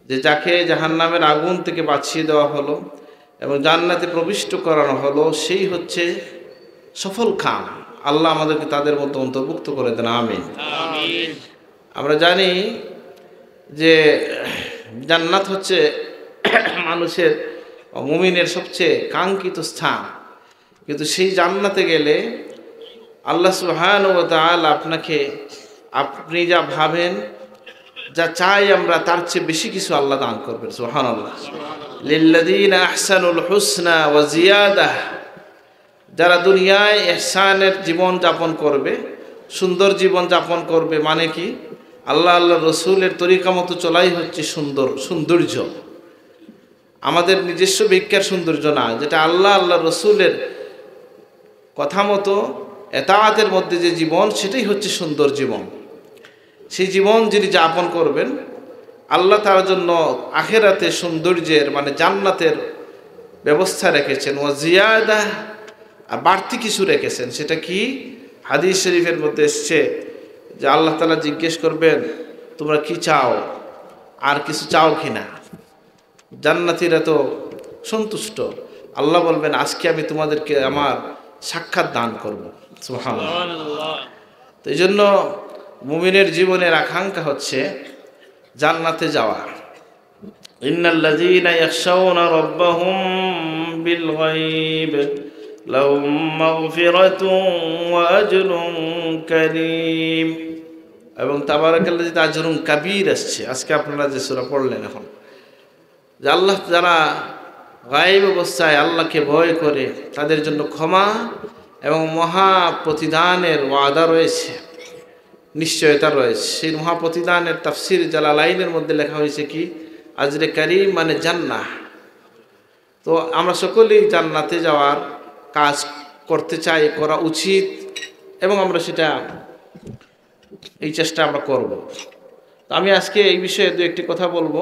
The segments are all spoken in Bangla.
যে যাকে জাহান্নামের আগুন থেকে বাঁচিয়ে দেওয়া হলো এবং জান্নাতে প্রবিষ্ট করানো হলো, সেই হচ্ছে সফল কাম। আল্লাহ আমাদেরকে তাদের মতো অন্তর্ভুক্ত করে দেন, আমিন। আমরা জানি যে জান্নাত হচ্ছে মানুষের মুমিনের সবচেয়ে কাঙ্ক্ষিত স্থান, কিন্তু সেই জান্নাতে গেলে আল্লাহ সুবহানাহু ওয়া তাআলা আপনাকে, আপনি যা ভাবেন, যা চাই আমরা, তার চেয়ে বেশি কিছু আল্লাহ দান করবেন। সুবহানাল্লাহ। লিল্লাযীনা আহসানুল হুসনা ওয়া জিয়াদাহ, যারা দুনিয়ায় ইহসানের জীবন যাপন করবে, সুন্দর জীবন যাপন করবে, মানে কি আল্লাহ আল্লাহ রসুলের তরিকা মতো চলাই হচ্ছে সৌন্দর্য। আমাদের নিজস্ব ভিক্ষার সৌন্দর্য না, যেটা আল্লাহ আল্লাহ রসুলের কথা মতো এতাআতের মধ্যে যে জীবন, সেটাই হচ্ছে সুন্দর জীবন। সেই জীবন যিনি যাপন করবেন, আল্লাহ তার জন্য আখিরাতে সৌন্দর্যের মানে জান্নাতের ব্যবস্থা রেখেছেন। ওয়া জিয়াদাহ, আর বাড়তি কিছু রেখেছেন। সেটা কি? হাদিস শরীফের মধ্যে এসছে যে আল্লাহ তাআলা জিজ্ঞেস করবেন, তোমরা কি চাও, আর কিছু চাও কিনা? জান্নাতীরা তো সন্তুষ্ট। আল্লাহ বলবেন, আজকে আমি তোমাদেরকে আমার সাক্ষাৎ দান করব। সুবহানাল্লাহ। তো এই জন্য মুমিনের জীবনের আকাঙ্ক্ষা হচ্ছে জান্নাতে যাওয়া। ইন্নাল্লাযীনা ইয়াখশাউনা রাব্বাহুম বিল গায়ব লাহুম মাগফিরাতুন ওয়া আজরুন কারীম। এবং তাবারাকাল্লাযী আজরুন কাবীর আসছে আজকে আপনারা যে সূরা পড়লেন এখন, যে আল্লাহ যারা গায়েব অবস্থায় আল্লাহকে ভয় করে, তাদের জন্য ক্ষমা এবং মহা প্রতিদানের ওয়াদা রয়েছে, নিশ্চয়তা রয়েছে। সেই মহা প্রতিদানের তাফসীর জালালাইনের মধ্যে লেখা হয়েছে কি? আজরে কারীম মানে জান্নাহ। তো আমরা সকলেই জান্নাতে যাওয়ার কাজ করতে চাই, করা উচিত, এবং আমরা সেটা এই চেষ্টা আমরা করব। তো আমি আজকে এই বিষয়ে দু একটি কথা বলবো,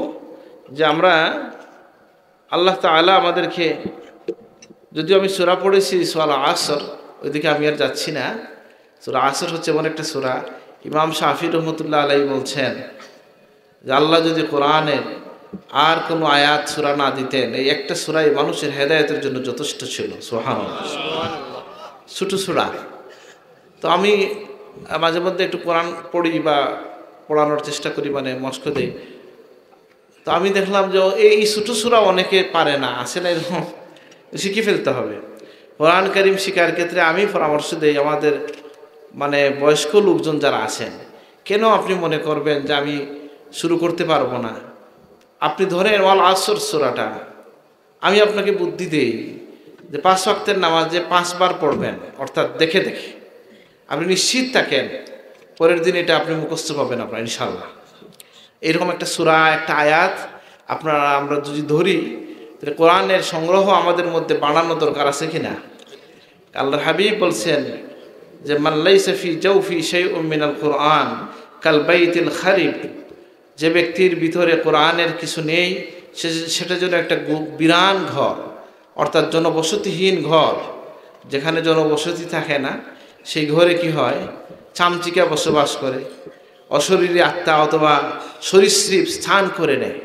যে আমরা আল্লাহ তাআলা আমাদেরকে, যদিও আমি সূরা পড়েছি সূরা আসর, ওইদিকে আমি আর যাচ্ছি না। সূরা আসর হচ্ছে এমন একটা সূরা, ইমাম শাফি রহমতুল্লাহ আলাইহি বলছেন যে আল্লাহ যদি কোরআনের আর কোনো আয়াত সূরা না দিতেন, এই একটা সূরাই মানুষের হেদায়েতের জন্য যথেষ্ট ছিল। সুবহানাল্লাহ। ছোট সূরা। তো আমি মাঝে মধ্যে একটু কোরআন পড়ি বা পড়ানোর চেষ্টা করি, মানে মস্ক দেই। তো আমি দেখলাম যে এই ছোট সূরা অনেকে পারে না, আসে না, এরকম শিখে ফেলতে হবে। কোরআন কারীম শিখার ক্ষেত্রে আমি পরামর্শ দেই আমাদের মানে বয়স্ক লোকজন যারা আছেন, কেন আপনি মনে করবেন যে আমি শুরু করতে পারবো না? আপনি ধরেন ওয়াল আসর সূরাটা, আমি আপনাকে বুদ্ধি দেই যে 5 ওয়াক্তের নামাজে 5 বার পড়বেন, অর্থাৎ দেখে দেখে। আপনি নিশ্চিত থাকেন পরের দিন এটা আপনি মুখস্থ পাবেন আপনার, ইনশাআল্লাহ। এরকম একটা সূরা, একটা আয়াত আমরা যদি ধরি, তাহলে কোরআনের সংগ্রহ আমাদের মধ্যে বাড়ানো দরকার আছে কিনা? আল্লাহর হাবিব বলছেন যে মান লাইসা ফি জাওফি শাইউম মিনাল কুরআন কাল বাইতিল খারিব, যে ব্যক্তির ভিতরে কোরআনের কিছু নেই, সেটা যেন একটা বিরান ঘর, অর্থাৎ জনবসতিহীন ঘর, যেখানে জনবসতি থাকে না, সেই ঘরে কি হয়? চামচিকা বসবাস করে, অশরীরী আত্মা অথবা সরীসৃপ স্থান করে নেয়।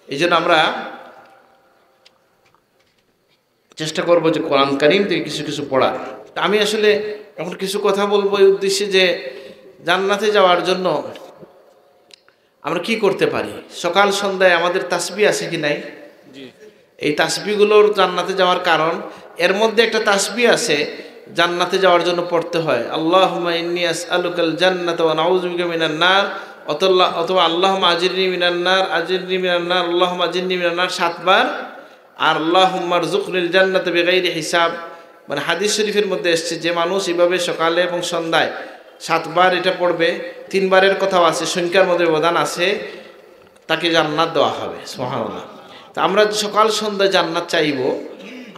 এই জন্য আমরা চেষ্টা করবো যে কোরআন কারীম থেকে কিছু কিছু পড়ার। আমি আসলে এখন কিছু কথা বলবো এই উদ্দেশ্যে যে জান্নাতে যাওয়ার জন্য আমরা কি করতে পারি। সকাল সন্ধ্যায় আমাদের তাসবিহ আছে কি নাই? এই তাসবিহগুলোর জান্নাতে যাওয়ার কারণ, এর মধ্যে একটা তাসবিহ আছে জান্নাতে যাওয়ার জন্য পড়তে হয়, আল্লাহুম্মা ইন্নী আসআলুকাল জান্নাতা ওয়া নাউযু বিকা মিনান নার, অথবা আল্লাহুম্মা আজিরনি মিনান নার, আজিরনি মিনান নার, আল্লাহুম্মা আজিরনি মিনান নার 7 বার, আর আল্লাহুম্মা আরযুকনিল জান্নাতা বিগাইরি হিসাব। মানে হাদিস শরীফের মধ্যে এসছে যে মানুষ এভাবে সকালে এবং সন্ধ্যায় 7 বার এটা পড়বে, 3 বারের কথাও আছে, সংখ্যার মধ্যে ব্যবধান আছে, তাকে জান্নাত দেওয়া হবে। সুবহানাল্লাহ। তা আমরা সকাল সন্ধ্যায় জান্নাত চাইব,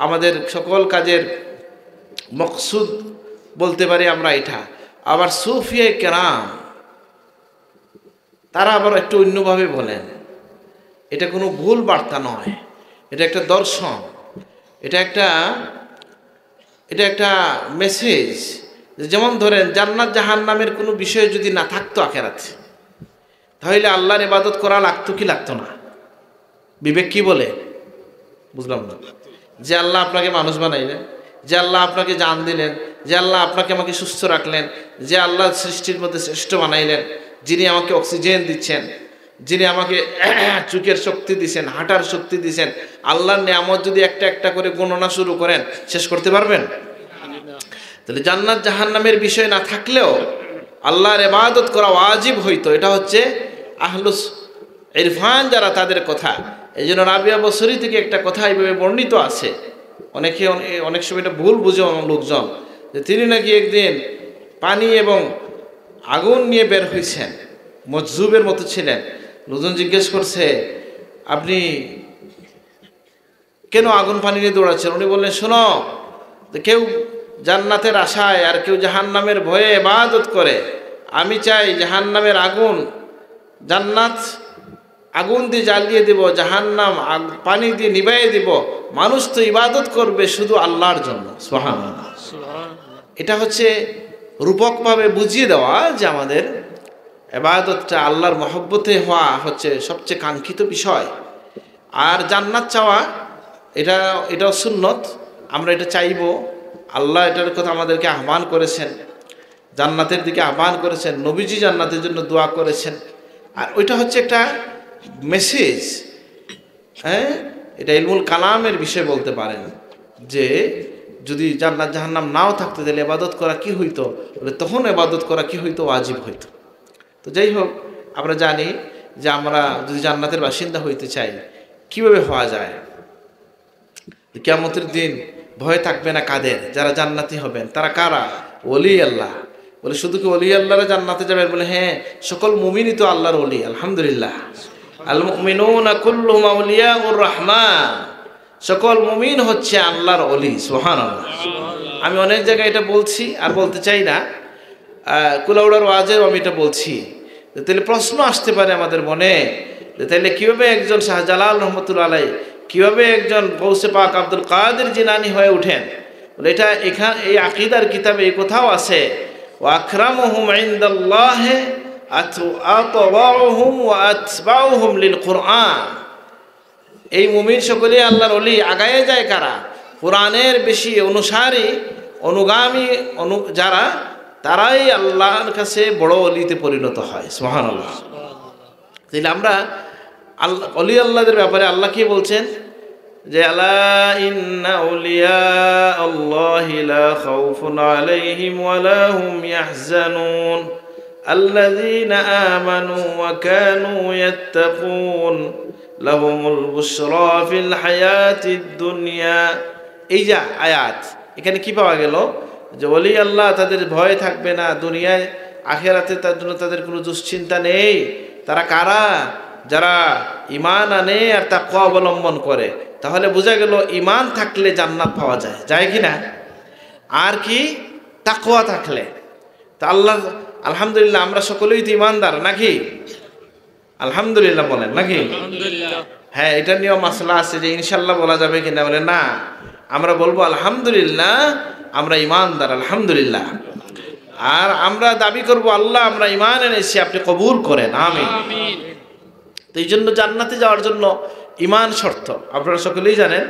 আমাদের সকল কাজের মকসুদ বলতে পারি আমরা এটা। আবার সুফিয়ে কেরাম তারা আবার একটু অন্যভাবে বলেন, এটা কোনো ভুল বার্তা নয়, এটা একটা দর্শন, এটা একটা মেসেজ। যেমন ধরেন জান্নাত জাহান্নামের কোনো বিষয় যদি না থাকতো আখিরাতে, তাহলে আল্লাহর ইবাদত করা লাগতো কি লাগতো না? বিবেক কি বলে? বুঝলাম না। যে আল্লাহ আপনাকে মানুষ বানাইলেন, যে আল্লাহ আপনাকে জান দিলেন, যে আল্লাহ আপনাকে আমাকে সুস্থ রাখলেন, যে আল্লাহ সৃষ্টির মধ্যে শ্রেষ্ঠ বানাইলেন, যিনি আমাকে অক্সিজেন দিচ্ছেন, যিনি আমাকে চোখের শক্তি দিচ্ছেন, হাঁটার শক্তি দিচ্ছেন, আল্লাহর নিয়ামত যদি একটা একটা করে গণনা শুরু করেন শেষ করতে পারবেন? তাহলে জান্নাত জাহান্নামের বিষয় না থাকলেও আল্লাহর ইবাদত করা ওয়াজিব হইতো। এটা হচ্ছে আহলুস ইরফান যারা, তাদের কথা। এই জন্য রাবিয়া বসরি থেকে একটা কথা এইভাবে বর্ণিত আছে, অনেক সময় এটা ভুল বুঝে লোকজন, যে তিনি নাকি একদিন পানি এবং আগুন নিয়ে বের হয়েছেন, মজজুবের মতো ছিলেন। লোকজন জিজ্ঞেস করছে, আপনি কেন আগুন পানি নিয়ে দৌড়াচ্ছেন? উনি বললেন, শোনো, কেউ জান্নাতের আশায় আর কেউ জাহান্নামের ভয়ে ইবাদত করে। আমি চাই জাহান্নামের আগুন, জান্নাত আগুন দিয়ে জ্বালিয়ে দিব, জাহান্নাম পানি দিয়ে নিভাইয়ে দিব। মানুষ তো ইবাদত করবে শুধু আল্লাহর জন্য। সুবহানাল্লাহ। এটা হচ্ছে রূপকভাবে বুঝিয়ে দেওয়া যে আমাদের ইবাদতটা আল্লাহর মহব্বতে হওয়া হচ্ছে সবচেয়ে কাঙ্ক্ষিত বিষয়। আর জান্নাত চাওয়া এটাও সুন্নত, আমরা এটা চাইব। আল্লাহ এটার কথা আমাদেরকে আহ্বান করেছেন, জান্নাতের দিকে আহ্বান করেছেন, নবীজি জান্নাতের জন্য দোয়া করেছেন। আর ওইটা হচ্ছে একটা মেসেজ। হ্যাঁ, এটা ইলমুল কালামের বিষয় বলতে পারেন, যে যদি জান্নাত জাহান্নাম নাও থাকতো তাহলে ইবাদত করা কি হইতো, তখন ইবাদত করা কি হইতো, ওয়াজিব হইতো। তো যাই হোক, আমরা জানি যে আমরা যদি জান্নাতের বাসিন্দা হইতে চাই কিভাবে হওয়া যায়। কিয়ামতের দিন ভয় থাকবে না কাদের? যারা জান্নাতি হবেন তারা কারা? ওলি আল্লাহ। বলে শুধু কি ওলি আল্লাহরা জান্নাতে যাবেন? বলে হ্যাঁ, সকল মুমিনই তো আল্লাহর ওলি। আলহামদুলিল্লাহ। আল মুমিনুনা কুল্লুহুম আউলিয়াউর রহমান। সকল মুমিন হচ্ছে আল্লাহর ওলি। সুবহানাল্লাহ। আমি অনেক জায়গায় এটা বলছি আর বলতে চাই না, কুলাউড়ার ওয়াজেও আমি এটা বলছি। তাহলে প্রশ্ন আসতে পারে আমাদের মনে, তাহলে কিভাবে একজন শাহজালাল রহমতুল্লাহ আলাইহি, কিভাবে একজন গৌসে পাক আব্দুল কাদের জিলানী হয়ে উঠেন? বলে এটা এই আকীদার কিতাবে এই কথাও আছে, ওয়া আকরামুহুম ইনদাল্লাহি আতওয়াউহুম ওয়া আতবাউহুম লিল কুরআন। এই মুমিন সকলেই আল্লাহর ওলি। আগায়ে যায় কারা? কোরআনের বেশি অনুসারী, অনুগামী যারা, তারাই আল্লাহর কাছে বড় ওলিতে পরিণত হয়। সুবহানাল্লাহ। তাহলে আমরা অলি আল্লাহদের ব্যাপারে আল্লাহ কি বলছেন? যে আলা ইন্না আউলিয়া আল্লাহি লা খাউফুন আলাইহিম ওয়া লা হুম ইয়াহজানুন আল্লাযীনা আমানু ওয়া কানু ইয়াত্তাকুন লাহুমুল বুশরা ফিল হায়াতিদ দুনিয়া। এই যে আয়াত, এখানে কি পাওয়া গেল? যে ওলি আল্লাহ, তাদের ভয় থাকবে না দুনিয়ায়, আখিরাতে তার জন্য তাদের কোনো দুশ্চিন্তা নেই। তারা কারা? যারা ঈমান আনে আর তাকওয়া অবলম্বন করে। তাহলে বোঝা গেল ঈমান থাকলে জান্নাত পাওয়া যায়, যায় কি না? আর কি? তাকওয়া থাকলে। তা আল্লাহ, আলহামদুলিল্লাহ, আমরা সকলেই তো ঈমানদার নাকি? আলহামদুলিল্লাহ বলেন নাকি? হ্যাঁ, এটা নিয়েও মাসলা আছে যে ইনশাল্লাহ বলা যাবে কিনা। বলে না, আমরা বলবো আলহামদুলিল্লাহ, আমরা ঈমানদার, আলহামদুলিল্লাহ। আর আমরা দাবি করব আল্লাহ আমরা ঈমান এনেছি, আপনি কবুল করেন, আমিন। তো এই জন্য জান্নাতে যাওয়ার জন্য ঈমান শর্ত। আপনারা সকলেই জানেন,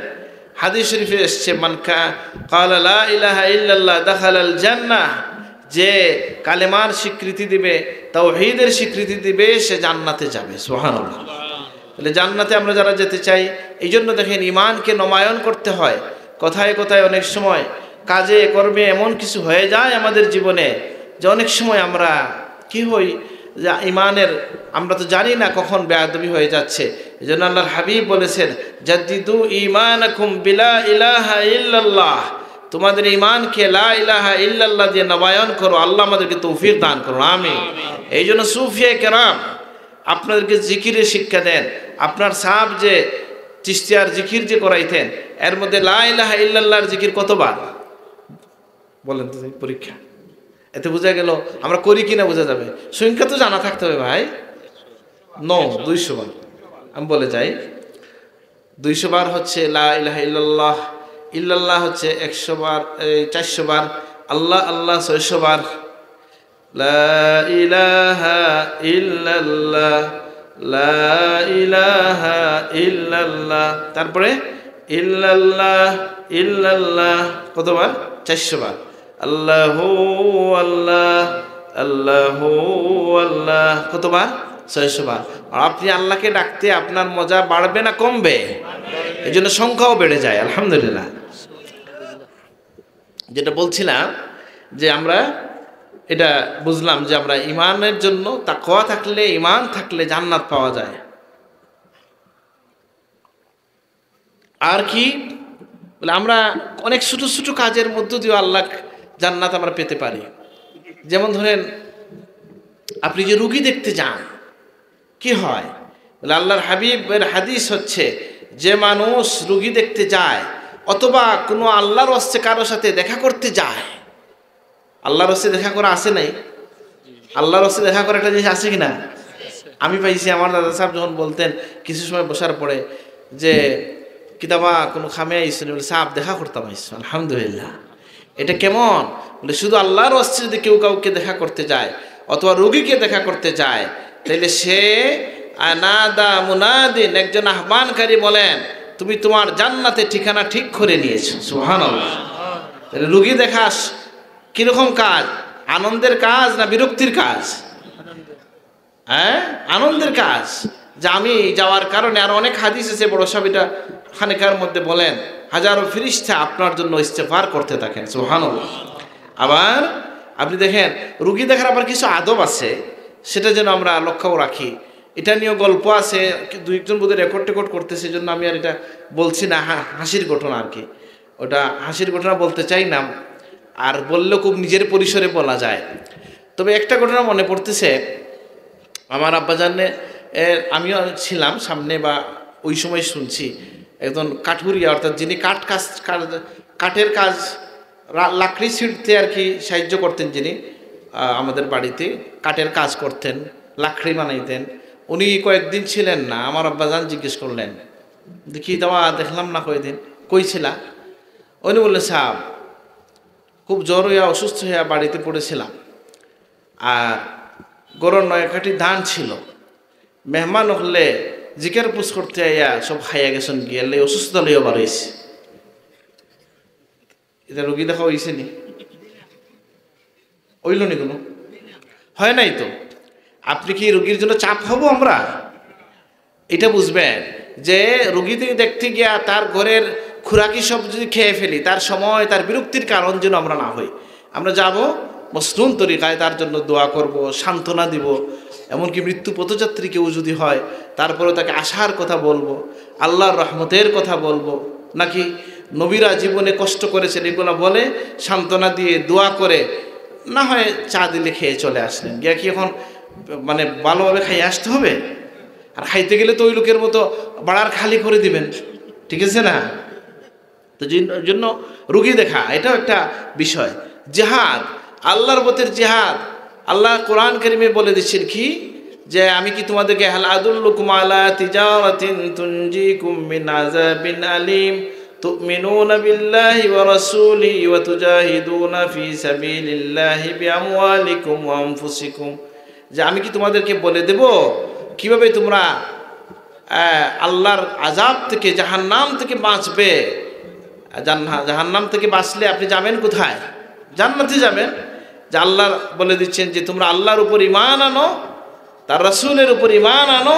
হাদিস শরীফে এসছে, মান ক্বালা লা ইলাহা ইল্লাল্লাহ দাখালাল জান্নাহ। যে কালেমার স্বীকৃতি দিবে, তাওহীদের স্বীকৃতি দিবে, সে জান্নাতে যাবে। সুবহানাল্লাহ। তাহলে জান্নাতে আমরা যারা যেতে চাই, এই জন্য দেখেন ঈমানকে নমায়ন করতে হয়। কথায় কথায় অনেক সময় কাজে কর্মে এমন কিছু হয়ে যায় আমাদের জীবনে যে অনেক সময় আমরা কি হই, যে ঈমানের আমরা তো জানি না কখন বেয়াদবি হয়ে যাচ্ছে। এই জন্য আল্লাহর হাবিব বলেছেন, জাদ্দিদু ঈমানাকুম বিলা ইলাহা ইল্লাল্লাহ। তোমাদের ঈমানকে লা ইলাহা ইল্লাল্লাহ দিয়ে নবায়ন করো। আল্লাহ আমাদেরকে তৌফিক দান করুন, আমিন। এই জন্য সুফিয়ে কেরাম আপনাদেরকে জিকিরের শিক্ষা দেন। আপনার সাহাব যে চিশতিয়ার জিকির যে করাইতেন, এর মধ্যে লা ইলাহা ইল্লাল্লাহর জিকির কতবার বলেন তো? পরীক্ষা। এতে বোঝা গেল আমরা করি কিনা বোঝা যাবে। সংখ্যা তো জানা থাকতে হবে ভাই। 200 বার আমি বলে যাই। 200 বার হচ্ছে লা ইলাহা ইল্লাল্লাহ, ইল্লাল্লাহ হচ্ছে 100 বার, 400 বার, আল্লাহ আল্লাহ 600 বার, লা ইলাহা ইল্লাল্লাহ লা ইলাহা ইল্লাল্লাহ, তারপরে ইল্লাল্লাহ ইল্লাল্লাহ কতবার? 400 বার। আল্লাহু আল্লাহ আল্লাহু আল্লাহ কতবার? 600 বার। আর আপনি আল্লাহকে ডাকতে আপনার মজা বাড়বে না কমবে? এই জন্য সংখ্যাও বেড়ে যায়। আলহামদুলিল্লাহ। যেটা বলছিলাম যে আমরা এটা বুঝলাম যে আমরা ইমানের জন্য তাকওয়া থাকলে, ইমান থাকলে জান্নাত পাওয়া যায়। আর কি বলে আমরা অনেক ছোট ছোট কাজের মধ্য দিয়ে আল্লাহ জান্নাত আমরা পেতে পারি। যেমন ধরেন আপনি যে রুগী দেখতে যান, কি হয় বলে আল্লাহর হাবিবের হাদিস হচ্ছে যে মানুষ রুগী দেখতে যায় অথবা কোনো আল্লাহর ওয়াস্তে কারোর সাথে দেখা করতে যায়, আল্লাহর ওয়াস্তে দেখা করা আছে নাই? আল্লাহর ওয়াস্তে দেখা করা একটা জিনিস আছে কিনা? আমি পাইছি আমার দাদা সাহেব যখন বলতেন কিছু সময় বসার পরে যে কিতাবা কোনো খামে আইসনি বলে সাহেব দেখা করতাম আইস। আলহামদুলিল্লাহ। এটা কেমন বলে শুধু আল্লাহর ওয়াস্তে যদি কেউ কাউকে দেখা করতে যায় অথবা রোগীকে দেখা করতে যায় তাহলে সে আনাদা মুনাদিন, একজন আহ্বানকারী বলেন তুমি তোমার জান্নাতে ঠিকানা ঠিক করে নিয়েছো। সুবহানাল্লাহ। তাহলে রোগী দেখাস কিরকম কাজ? আনন্দের কাজ না বিরক্তির কাজ? হ্যাঁ, আনন্দের কাজ। যে আমি যাওয়ার কারণে আর অনেক হাদিস আছে, বড় সাহেব এটা খানেকার মধ্যে বলেন হাজারো ফেরেশতা আপনার জন্য ইস্তেগফার করতে থাকেন। সুবহানাল্লাহ। আবার আপনি দেখেন রুগী দেখার আবার কিছু আদব আছে, সেটা যেন আমরা লক্ষ্যও রাখি। এটা নিয়েও গল্প আছে, দুই একজন বোধহয় রেকর্ড করতেছে, জন্য আমি আর এটা বলছি না। হাসির ঘটনা আর কি, ওটা হাসির ঘটনা বলতে চাই না, আর বললেও খুব নিজের পরিসরে বলা যায়। তবে একটা ঘটনা মনে পড়তেছে, আমার আব্বাজানে আমিও ছিলাম সামনে বা ওই সময় শুনছি একজন কাঠুরিয়া, অর্থাৎ যিনি কাঠের কাজ লাকড়ি ছিঁড়তে আর কি সাহায্য করতেন, যিনি আমাদের বাড়িতে কাঠের কাজ করতেন, লাকড়ি বানাইতেন, উনি কয়েকদিন ছিলেন না। আমার আব্বাজান জিজ্ঞেস করলেন দেখি দেওয়া দেখলাম না কয়েকদিন, কই ছিলা? উনি বললেন সাহেব খুব জ্বর হইয়া অসুস্থ হইয়া বাড়িতে পড়েছিলাম, আর গরম 9 কাঠি ধান ছিল, মেহমান হলে জিকের পুষ করতে আইয়া সব খাইয়া গেছেন, গিয়ে অসুস্থতা লইয়া বার হয়েছে। এটা রোগী দেখা হয়েছে নি? হইল নি? কোনো হয় নাই তো। আপনি কি রোগীর জন্য চাপ হব আমরা? এটা বুঝবেন যে রোগী দেখতে গিয়া তার ঘরের খুরাকি সব যদি খেয়ে ফেলি, তার সময় তার বিরক্তির কারণ যেন আমরা না হই। আমরা যাব মসনুন তরিকায়, তার জন্য দোয়া করব, সান্ত্বনা দিব, এমনকি মৃত্যু পথযাত্রী কেউ যদি হয় তারপরে তাকে আশার কথা বলবো, আল্লাহর রহমতের কথা বলবো, নাকি নবীরা জীবনে কষ্ট করেছেন এগুলো বলে সান্ত্বনা দিয়ে দোয়া করে, না হয় চা দিলে খেয়ে চলে আসলেন। গিয়া কি এখন মানে ভালোভাবে খাইয়ে আসতে হবে? আর খাইতে গেলে তো ওই লোকের মতো বাড়ার খালি করে দিবেন, ঠিক আছে না? তো জন্য রুগী দেখা এটাও একটা বিষয়। জিহাদ, আল্লাহর পথের জিহাদ, আল্লাহ কোরআন কারীমে বলে দিচ্ছেন কি যে আমি কি তোমাদেরকে হাল আদুল্লুকুম আলা তিজারাতিন তুনজিকুম মিন আযাবিন আলিম তুমিনুনা বিল্লাহি ওয়া রাসূলিহি ওয়া তুজাহিদুনা ফি সাবিলিল্লাহি বিআমওয়ালিকুম ওয়া আনফুসিকুম, যে আমি কি তোমাদেরকে বলে দেব কিভাবে তোমরা আল্লাহর আযাব থেকে, জাহান্নাম থেকে বাঁচবে। জাহান্নাম থেকে বাঁচলে আপনি যাবেন কোথায়? জান্নাতে যাবেন। যে আল্লাহ বলে দিচ্ছেন যে তোমরা আল্লাহর উপর ঈমান আনো, তার রাসূলের উপর ঈমান আনো,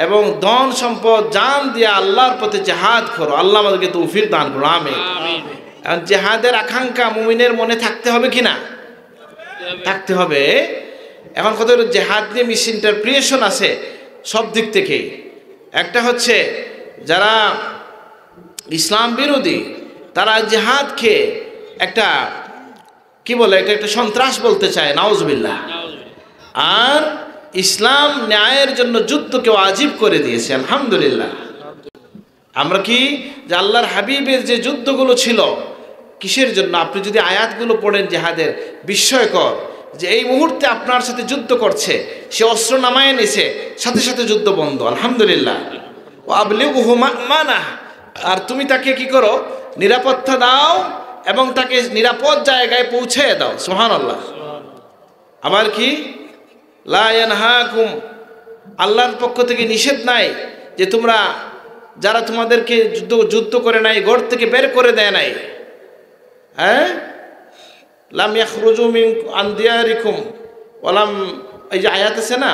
এবং ধন সম্পদ জান দিয়ে আল্লাহর পথে জিহাদ করো। আল্লাহ আমাদেরকে তৌফিক দান করো, আমিন। এখন জিহাদের আকাঙ্ক্ষা মুমিনের মনে থাকতে হবে কিনা? থাকতে হবে। এখন কত জিহাদ নিয়ে মিসইন্টারপ্রিটেশন আছে সব দিক থেকে। একটা হচ্ছে যারা ইসলাম বিরোধী, তারা জিহাদকে একটা কি বলে, এটা একটা সন্ত্রাস বলতে চায়, নাউজুবিল্লাহ। আর ইসলাম ন্যায়ের জন্য যুদ্ধকে ওয়াজিব করে দিয়েছে, আলহামদুলিল্লাহ। আমরা কি যে আল্লাহর হাবিবের যে যুদ্ধগুলো ছিল কিসের জন্য? আপনি যদি আয়াতগুলো পড়েন জিহাদের, বিস্ময়কর যে এই মুহূর্তে আপনার সাথে যুদ্ধ করছে, সে অস্ত্র নামায় নিছে, সাথে সাথে যুদ্ধ বন্ধ, আলহামদুলিল্লাহ। ও আবলিগুহু মা'মানাহ, আর তুমি তাকে কি করো? নিরাপত্তা দাও এবং তাকে নিরাপদ জায়গায় পৌঁছে দাও, সুবহানাল্লাহ। আবার কি লা ইয়ানহাকুম আল্লাহর পক্ষ থেকে নিষেধ নাই যে তোমরা যারা তোমাদেরকে যুদ্ধ করে নাই, ঘর থেকে বের করে দেয় নাই, হ্যাঁ, লাম ইয়াখরুজু মিন আন দিয়ারিকুম ওয়ালাম, এই যে আয়াত আছে না,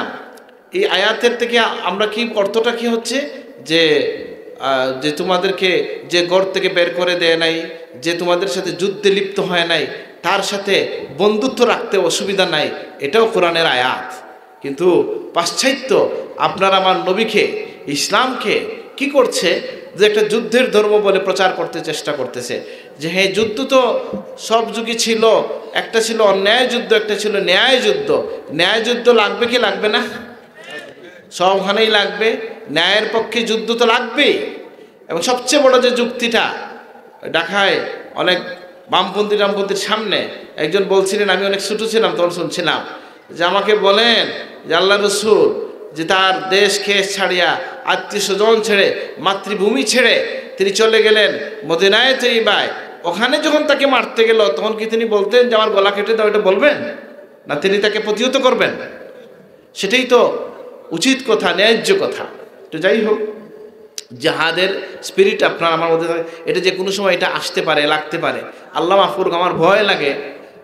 এই আয়াতের থেকে আমরা কি অর্থটা কি হচ্ছে যে যে তোমাদেরকে যে ঘর থেকে বের করে দেয় নাই, যে তোমাদের সাথে যুদ্ধে লিপ্ত হয় নাই, তার সাথে বন্ধুত্ব রাখতে অসুবিধা নাই, এটাও কোরআনের আয়াত। কিন্তু পাশ্চাত্য আপনার আমার নবীকে, ইসলামকে কি করছে, যে একটা যুদ্ধের ধর্ম বলে প্রচার করতে চেষ্টা করতেছে, যে হ্যাঁ যুদ্ধ তো সব যুগে ছিল, একটা ছিল অন্যায় যুদ্ধ, একটা ছিল ন্যায় যুদ্ধ। ন্যায় যুদ্ধ লাগবে কি লাগবে না? সবখানেই লাগবে। ন্যায়ের পক্ষে যুদ্ধ তো লাগবেই। এবং সবচেয়ে বড় যে যুক্তিটা, ঢাকায় অনেক বামপন্থীর সামনে একজন বলছিলেন, আমি অনেক ছোটো ছিলাম তখন শুনছিলাম, যে আমাকে বলেন যে আল্লাহ রসুল যে তার দেশ খেস ছাড়িয়া, আত্মীয় স্বজন ছেড়ে, মাতৃভূমি ছেড়ে তিনি চলে গেলেন মদিনায়ে তৈয়বায়, ওখানে যখন তাকে মারতে গেল তখন কি তিনি বলতেন যে আমার গলা কেটে দাও, এটা বলবেন না? তিনি তাকে প্রতিহত করবেন? সেটাই তো উচিত কথা, ন্যায্য কথা। তো যাই হোক, জাহাদের স্পিরিট আপনার আমার মধ্যে থাকে, এটা যে কোনো সময় এটা আসতে পারে, লাগতে পারে। আল্লাহ মাফ করুক, আমার ভয় লাগে,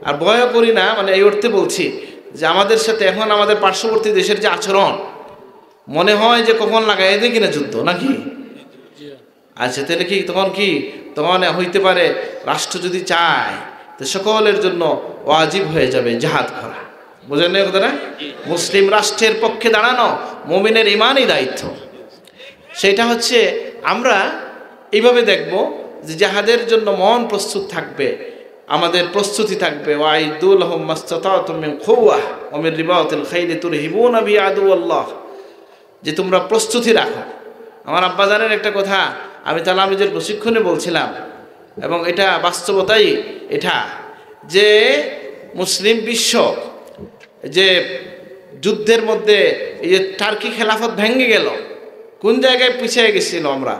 আর ভয়ও করি না, মানে এই অর্থে বলছি যে আমাদের সাথে এখন আমাদের পার্শ্ববর্তী দেশের যে আচরণ, মনে হয় যে কখন লাগাই দেয় কিনা যুদ্ধ নাকি। আচ্ছা, তাহলে কি তখন হইতে পারে রাষ্ট্র যদি চায় তো সকলের জন্য ওয়াজিব হয়ে যাবে জিহাদ করা। বুঝলেন না কথাটা? মুসলিম রাষ্ট্রের পক্ষে দাঁড়ানো মুমিনের ইমানই দায়িত্ব। সেটা হচ্ছে আমরা এইভাবে দেখব যে জিহাদের জন্য মন প্রস্তুত থাকবে, আমাদের প্রস্তুতি থাকবে। ওয়াইদুল লাহুম মাসতাতাতুম মিন কুওয়াহ ওয়া মিন রিবাতিল খাইলি তুরহিবুনা বি আদুওয়াল্লাহ, যে তোমরা প্রস্তুতি রাখো। আমার আব্বাজানের একটা কথা আমি তালামিজের প্রশিক্ষণে বলছিলাম, এবং এটা বাস্তবতাই এটা, যে মুসলিম বিশ্ব যে যুদ্ধের মধ্যে এই যে টার্কি খেলাফত ভেঙে গেল, কোন জায়গায় পিছিয়ে গেছিল? আমরা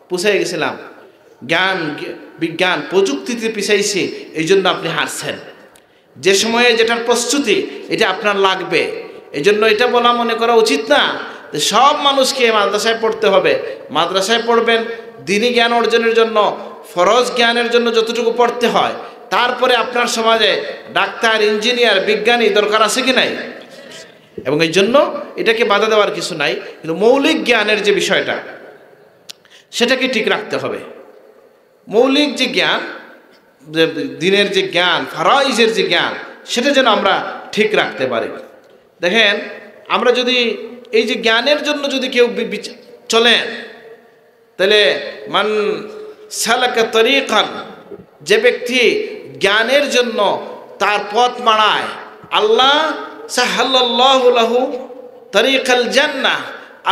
পিছিয়ে গেছিলাম জ্ঞান বিজ্ঞান প্রযুক্তিতে পিছাইছি, এই জন্য আপনি হারছেন। যে সময়ে যেটার প্রস্তুতি এটা আপনার লাগবে, এই জন্য এটা বলা মনে করা উচিত না যে সব মানুষকে মাদ্রাসায় পড়তে হবে। মাদ্রাসায় পড়বেন দ্বীনি জ্ঞান অর্জনের জন্য, ফরজ জ্ঞানের জন্য যতটুকু পড়তে হয়। তারপরে আপনার সমাজে ডাক্তার, ইঞ্জিনিয়ার, বিজ্ঞানী দরকার আছে কি নাই? এবং এই জন্য এটাকে বাধা দেওয়ার কিছু নাই, কিন্তু মৌলিক জ্ঞানের যে বিষয়টা সেটাকে ঠিক রাখতে হবে। মৌলিক যে জ্ঞান, যে দিনের যে জ্ঞান, ফারাইজের যে জ্ঞান, সেটা যেন আমরা ঠিক রাখতে পারি। দেখেন, আমরা যদি এই যে জ্ঞানের জন্য যদি কেউ চলেন, তাহলে মান সালাকা তরিকান, যে ব্যক্তি জ্ঞানের জন্য তার পথ মাড়ায়, আল্লাহ সাহাল্লাল্লাহু লাহু তরিকাল জান্নাহ,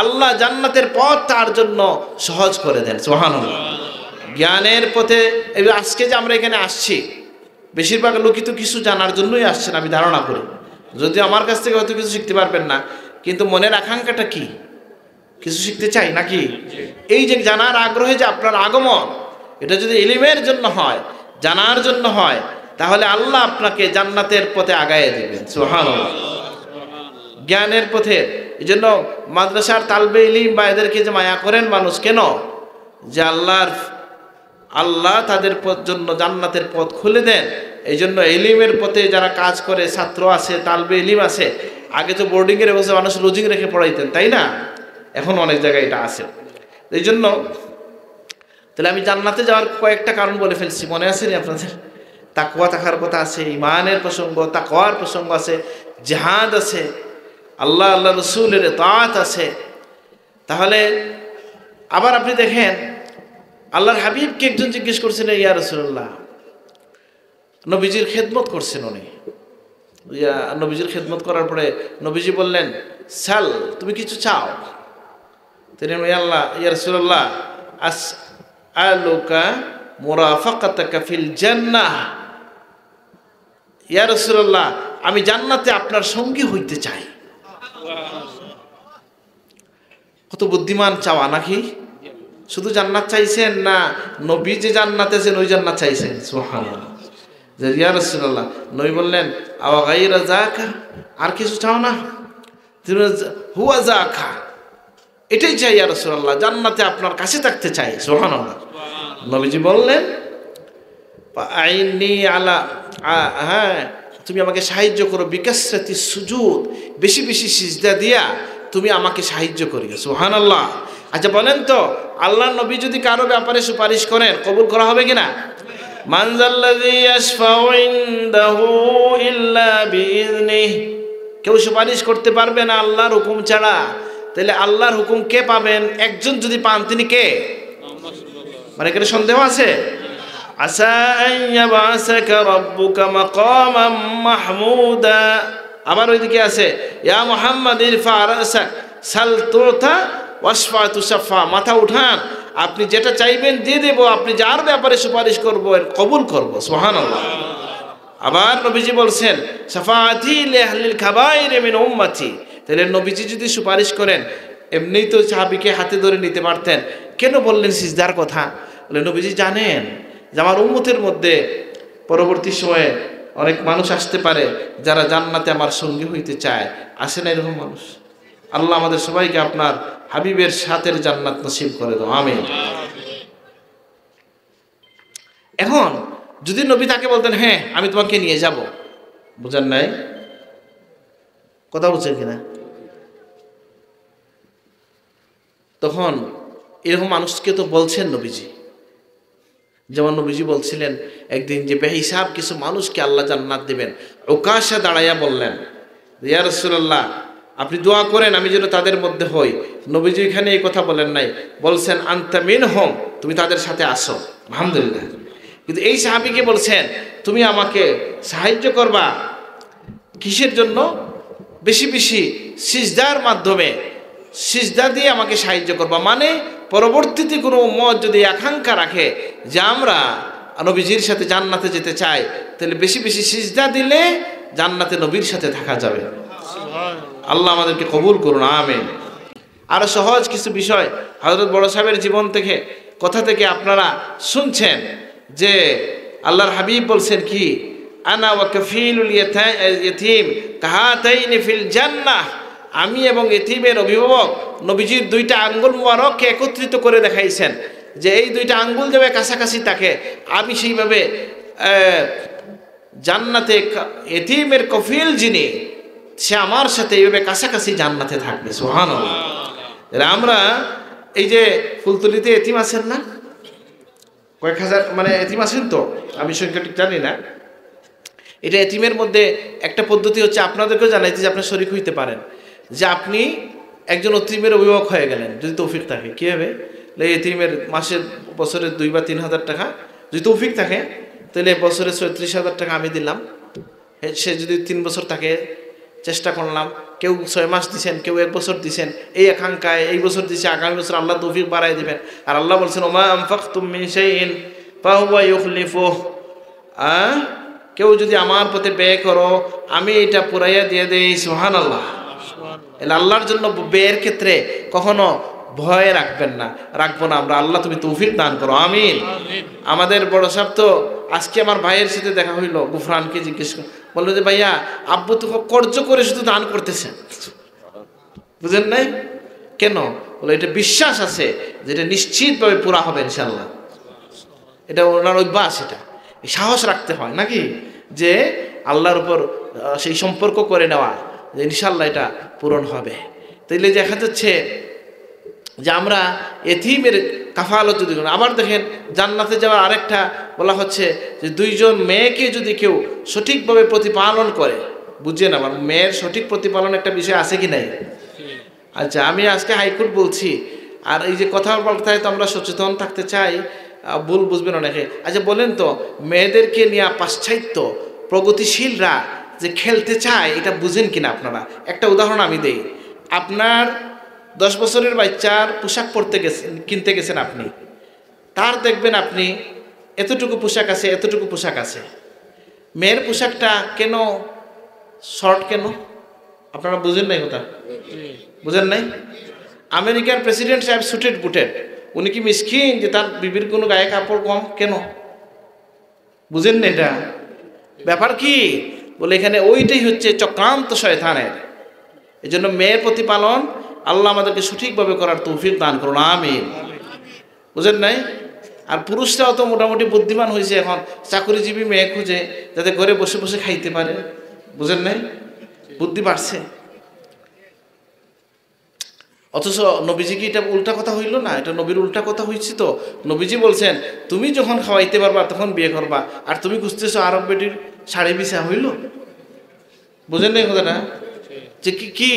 আল্লাহ জান্নাতের পথ তার জন্য সহজ করে দেন। সুবহানাল্লাহ। জ্ঞানের পথে আজকে যে আমরা এখানে আসছি, বেশিরভাগ লোকই তো কিছু জানার জন্যই আসছেন আমি ধারণা করি। যদিও আমার কাছ থেকে হয়তো কিছু শিখতে পারবেন না, কিন্তু মনের আকাঙ্ক্ষাটা কি? কিছু শিখতে চাই নাকি? এই যে জানার আগ্রহে যে আপনার আগমন, এটা যদি ইলমের জন্য হয়, জানার জন্য হয়, তাহলে আল্লাহ আপনাকে জান্নাতের পথে আগায় দিবেন। সুবহানাল্লাহ। জ্ঞানের পথে, এই জন্য মাদ্রাসার তালবে ইলম বা এদেরকে যে মায়া করেন মানুষ, কেন? যে আল্লাহ তাদের জন্য জান্নাতের পথ খুলে দেন। এই জন্য ইলমের পথে যারা কাজ করে, ছাত্র আছে, তালবে ইলম আছে। আগে তো বোর্ডিংয়ের অবস্থা, মানুষ লজিং রেখে পড়াইতেন, তাই না? এখন অনেক জায়গায় এটা আছে। এই জন্য তাহলে আমি জান্নাতে যাওয়ার কয়েকটা কারণ বলে ফেলছি, মনে আছে নি আপনাদের? তাকওয়া থাকার কথা আছে, ইমানের প্রসঙ্গ, তাকওয়ার প্রসঙ্গ আছে, জিহাদ আছে, আল্লাহ রসুলের তাআত আছে। তাহলে আবার আপনি দেখেন, আল্লাহর হাবিবকে একজন জিজ্ঞেস করছেন, ইয়া রাসূলুল্লাহ, নবীজির খেদমত করছেন উনি। নবীজির খেদমত করার পরে নবীজি বললেন, সাল, তুমি কিছু চাও? তিনি, ইয়া রাসূলুল্লাহ, আসআলুকা মুরাফাকাতাকা ফিল জান্নাহ, ইয়া রাসূলুল্লাহ, আমি জান্নাতে আপনার সঙ্গী হইতে চাই। কত বুদ্ধিমান চাওয়া নাকি? শুধু জান্নাত চাইছেন না, নবী যে জান্নাতে আছেন ওই জান্নাত চাইছেন। সুবহানাল্লাহ। ইয়া রাসূলুল্লাহ, নবী বললেন, আওয়া গায়রা যাকা, আর কিছু চাও না? হুয়া যাকা, এটাই চাই ইয়া রাসূলুল্লাহ, জান্নাতে আপনার কাছে থাকতে চাই। সুবহানাল্লাহ। নবীজি বললেন আইনি আলা, হ্যাঁ তুমি আমাকে সাহায্য করো, বিকাসরাতি সুজুদ, বেশি বেশি সিজদা দিয়া তুমি আমাকে সাহায্য করিও। সুবহানাল্লাহ। আচ্ছা বলেন তো, আল্লাহর নবী যদি কারো ব্যাপারে সুপারিশ করেন কবুল করা হবে কিনা? মান যাল্লাযী ইয়াশফাউ ইনদাহু ইল্লা বিইযনিহি, কেউ সুপারিশ করতে পারবে না আল্লাহর হুকুম ছাড়া। তাহলে আল্লাহর হুকুম কে পাবেন? একজন যদি পান, তিনি কে? মানে এখানে সন্দেহ আছে? আসা আন ইয়াবআসাকা রাব্বুকা মাকামান মাহমুদা। আবার ওইদিকে আছে ইয়া মুহাম্মাদ ইরফা রাসাক সাল তুতা ওয়াশফা তুশাফা, মাথা উঠান, আপনি যেটা চাইবেন দিয়ে দেব, আপনি যার ব্যাপারে সুপারিশ করবেন কবুল করব। সুবহানাল্লাহ। আবার নবীজি বলছেন শাফাআতি লিআহলিল কাবাইর মিন উম্মতি, তাহলে নবীজি যদি সুপারিশ করেন এমনিই তো সাহাবীকে হাতে ধরে নিতে পারতেন, কেন বললেন সিজদার কথা? বলে নবীজি জানেন যে আমার উম্মতের মধ্যে পরবর্তী সময়ে অনেক মানুষ আসতে পারে যারা জান্নাতে আমার সঙ্গী হইতে চায়। আসে না এরকম মানুষ? আল্লাহ আমাদের সবাইকে আপনার হাবিবের সাথের জান্নাত নসিব করে দাও, আমিন। এখন যদি নবী তাকে বলতেন হ্যাঁ আমি তোমাকে নিয়ে যাব, বুঝেন নাই? কথা বুঝছেন কিনা? তখন এরকম মানুষকে তো বলছেন নবীজি, যেমন নবীজি বলছিলেন একদিন যে বেহিসাব কিছু মানুষকে আল্লাহ জান্নাত দিবেন। উকাশা দাঁড়াইয়া বললেন ইয়া রাসূলুল্লাহ আপনি দোয়া করেন আমি যেন তাদের মধ্যে হই। নবীজি এখানে এই কথা বলেন নাই, বলছেন আনতা মিনহুম, তুমি তাদের সাথে আসো। আলহামদুলিল্লাহ। কিন্তু এই সাহাবীকে বলছেন তুমি আমাকে সাহায্য করবা কিসের জন্য? বেশি বেশি সিজদার মাধ্যমে, সিজদা দিয়ে আমাকে সাহায্য করবা। মানে পরবর্তীতে কোনো উম্মত যদি আকাঙ্ক্ষা রাখে যে আমরা নবীজির সাথে জান্নাতে যেতে চাই, তাহলে বেশি বেশি সিজদা দিলে জান্নাতে নবীর সাথে থাকা যাবে। আল্লাহ আমাদেরকে কবুল করুন, আমিন। আরো সহজ কিছু বিষয় হযরত বড় সাহেবের জীবন থেকে, কথা থেকে আপনারা শুনছেন যে আল্লাহর হাবিব বলছেন কি, আনা ওয়া কাফিলুল ইয়াতীম কাহাতাইনি ফিল জান্নাহ, আমি এবং এতিমের অভিভাবক নবীজির দুইটা আঙ্গুল মুবারককে একত্রিত করে দেখাইছেন যে এই দুইটা আঙ্গুল যাবে কাছাকাছি থাকে, আমি সেইভাবে জান্নাতে এতিমের কফিল যিনি সে আমার সাথে এইভাবে কাছাকাছি জান্নাতে থাকবে। সুবহানাল্লাহ। আমরা এই যে ফুলতলিতে এতিম আছেন না, কয়েক হাজার মানে এতিম আছেন তো, আমি সংখ্যা ঠিক জানি না। এটা এতিমের মধ্যে একটা পদ্ধতি হচ্ছে, আপনাদেরকেও জানাইতে যে আপনি শরীক হইতে পারেন, যে আপনি একজন এতিমের অভিভাবক হয়ে গেলেন যদি তৌফিক থাকে। কী হবে? এতিমের মাসের বছরে 2 বা 3 হাজার টাকা যদি তৌফিক থাকে, তাহলে বছরে 36,000 টাকা আমি দিলাম। সে যদি 3 বছর থাকে, চেষ্টা করলাম, কেউ 6 মাস দিছেন, কেউ 1 বছর দিছেন, এই আকাঙ্ক্ষায় এই বছর দিছে, আগামী বছর আল্লাহ তৌফিক বাড়াই দিবেন। আর আল্লাহ বলছেন ওমা আনফাকতুম মিন শাইইন ফাহুয়া ইউখলিফুহ, কেউ যদি আমার পথে ব্যয় করো আমি এটা পুরাইয়া দিয়ে দেই। সুবহানাল্লাহ। এলে আল্লাহর জন্য ব্যয়ের ক্ষেত্রে কখনো ভয় রাখবেন না, রাখবো না আমরা। আল্লাহ তুমি তৌফিক দান করো, আমিন। আমাদের বড় সাহেব তো আজকে আমার ভাইয়ের সাথে দেখা হইলো, গুফরানকে জিজ্ঞেস বললো যে ভাইয়া আব্বু তো কর্জ করে শুধু দান করতেছেন, বুঝেন নাই কেন? বলে এটা বিশ্বাস আছে যেটা নিশ্চিতভাবে পুরা হবে ইনশাল্লাহ। এটা ওনার অভ্যাস, এটা সাহস রাখতে হয় নাকি, যে আল্লাহর উপর সেই সম্পর্ক করে নেওয়া যে ইনশাল্লাহ এটা পূরণ হবে। তাইলে দেখা যাচ্ছে যে আমরা এতিমের কাফালত যদি করি। আবার দেখেন জান্নাতে যাওয়ার আরেকটা বলা হচ্ছে যে 2 জন মেয়েকে যদি কেউ সঠিকভাবে প্রতিপালন করে, বুঝছেন আমার মেয়ের সঠিক প্রতিপালন একটা বিষয় আছে কি নাই? আচ্ছা আমি আজকে হাইকোর্ট বলছি, আর এই যে কথাবার্তায় তো আমরা সচেতন থাকতে চাই, ভুল বুঝবেন অনেকে। আচ্ছা বলেন তো, মেয়েদেরকে নিয়ে পাশ্চাত্য প্রগতিশীলরা যে খেলতে চায় এটা বুঝেন কিনা আপনারা? একটা উদাহরণ আমি দেই। আপনার 10 বছরের বাচ্চার পোশাক পরতে গেছেন, কিনতে গেছেন আপনি, তার দেখবেন আপনি এতটুকু পোশাক আছে, এতটুকু পোশাক আছে। মেয়ের পোশাকটা কেন শর্ট কেন? আপনারা বুঝেন নাই কথা? বুঝেন নাই? আমেরিকার প্রেসিডেন্ট সাহেব সুটেড বুটেড, উনি কি মিসকিন যে তার বিবির কোনো গায়ে কাপড় কম কেন? বুঝেন না এটা ব্যাপার কি? বলে এখানে ওইটাই হচ্ছে চক্রান্ত শয়তানের, এই জন্য মেয়ের প্রতিপালন আল্লাহ আমাদেরকে সঠিকভাবে করার তৌফিক দান করুন, আমিন। বুঝেন নাই? আর পুরুষরাও তো মোটামুটি বুদ্ধিমান হয়েছে, এখন চাকরিজীবী মেয়ে খুঁজে যাতে ঘরে বসে বসে খাইতে পারে। বুঝেন নাই? বুদ্ধি বাড়ছে। অথচ নবীজি কি এটা উল্টা কথা হইল না? এটা নবীর উল্টা কথা হয়েছে। তো নবীজি বলছেন তুমি যখন খাওয়াইতে পারবা তখন বিয়ে করবা, আর তুমি খুঁজতেছো আরব বেটির শাড়ি বিছা হইল। বুঝেন নাই কথাটা? যে কি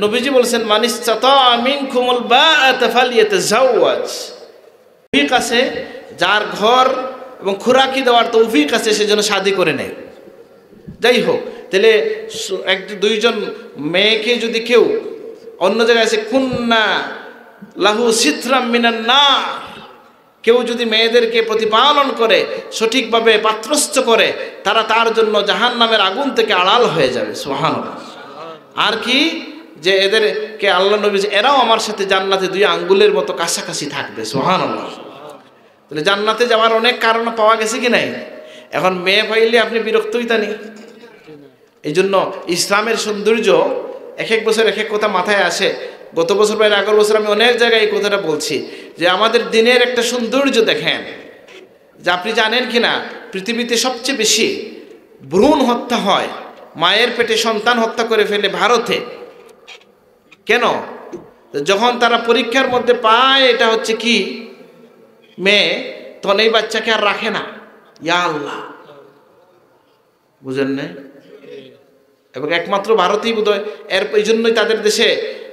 নবীজি বলছেন মানিস্তাতা মিনকুমুল বাআতা ফালইয়াতাজাওয়াজ, তৌফিক আছে যার ঘর এবং খোরাকি দেওয়ার তৌফিক আছে সে যেন শাদী করে নেয়। যাই হোক, তাহলে দুইজন মেয়েকে যদি কেউ অন্য জায়গায় আছে কুন্না লাহু সিতরাম মিনান নার, কেউ যদি মেয়েদেরকে প্রতিপালন করে সঠিকভাবে পাত্রস্থ করে তারা তার জন্য জাহান্নামের আগুন থেকে আড়াল হয়ে যাবে। সুবহানাল্লাহ। আর কি যে এদেরকে আল্লাহ নবী এরাও আমার সাথে জান্নাতে 2 আঙ্গুলের মতো কাছাকাছি থাকবে। সুবহানাল্লাহ। তাহলে জান্নাতে যাওয়ার অনেক কারণ পাওয়া গেছে কি নাই? এখন মেয়ে পাইলে আপনি বিরক্ত হইতানি। এই জন্য ইসলামের সৌন্দর্য এক এক বছর এক এক কথা মাথায় আসে। গত বছর বা আগের বছর আমি অনেক জায়গায় এই কথাটা বলছি যে আমাদের দিনের একটা সৌন্দর্য দেখেন, যে আপনি জানেন কি না পৃথিবীতে সবচেয়ে বেশি ভ্রূণ হত্যা হয়, মায়ের পেটে সন্তান হত্যা করে ফেলে ভারতে। কেন? যখন তারা পরীক্ষার মধ্যে পায় এটা হচ্ছে কি মেয়ে, তখন এই বাচ্চাকে আর রাখে না। ইয়া আল্লাহ, বুঝেন নাই? এবং একমাত্র ভারতেই বোধহয় এর এই জন্যই তাদের দেশে